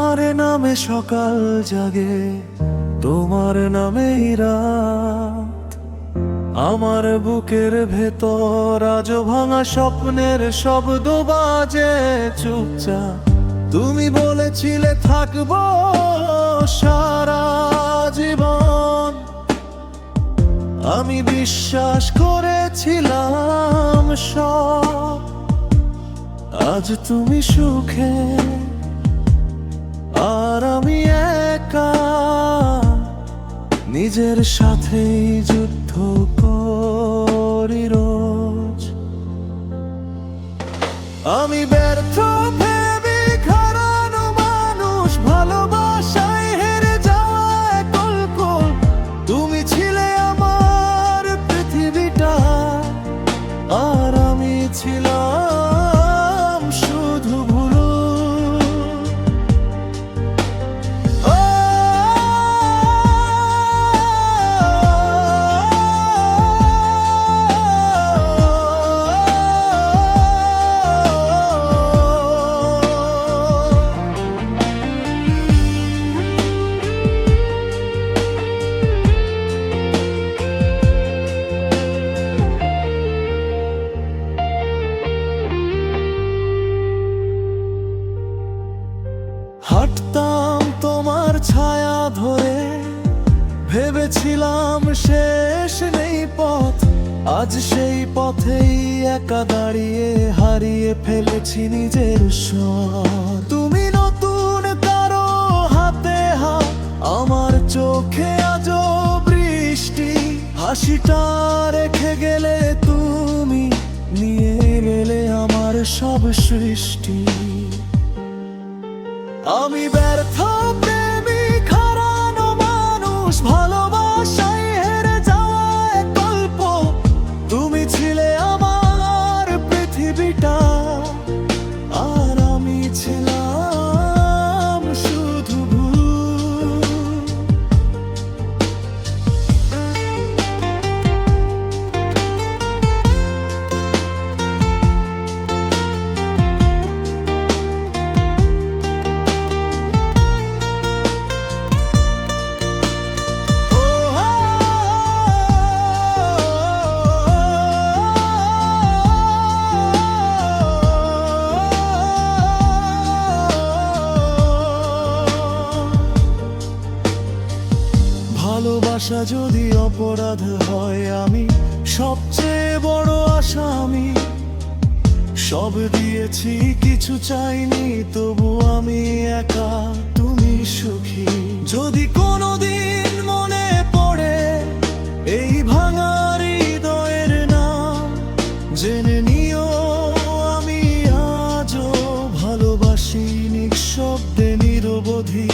তোমার নামে সকাল জাগে, তোমার নামেই রাত। আমার বুকের ভেতর আজ ভাঙা স্বপ্নের শব্দ বাজে চুপচাপ। তুমি বলেছিলে থাকবো সারা জীবন, আমি বিশ্বাস করেছিলাম সব। আজ তুমি সুখে আর আমি একা, নিজের সাথেই যুদ্ধ করি রোজ। আমি ব্যর্থ প্রেমিক, হারানো মানুষ, ভালোবাসায় হেরে যাওয়া কল্পল। তুমি ছিলে আমার পৃথিবীটা, আর আমি ছিলাম শুধু ভুলো। হাঁটতাম তোমার ছায়া ধরে, ভেবেছিলাম শেষ নেই পথ। আজ সেই পথেই একা দাঁড়িয়ে হারিয়ে ফেলেছি নিজের স্বর। তুমি নতুন কারো হাতে হাত, আমার চোখে আজও বৃষ্টি। হাসিটা রেখে গেলে তুমি, নিয়ে গেলে আমার সব সৃষ্টি। আমি ব্যর্থ প্রেমিক, হারানো মানুষ, ভালোবাসায় হেরে যাওয়া গল্প। তুমি ছিলে আমার পৃথিবীটা, আর আমি ছিলাম শুধু ভুল। ভালোবাসা যদি অপরাধ হয়, আমি সবচেয়ে বড় আসামি। সব দিয়েছি, কিছু চাইনি, তবু আমি একা, তুমি সুখী। যদি কোনোদিন মনে পড়ে এই ভাঙা হৃদয়ের নাম, জেনে নিও আমি আজও ভালোবাসি নিঃশব্দে নিরবধি।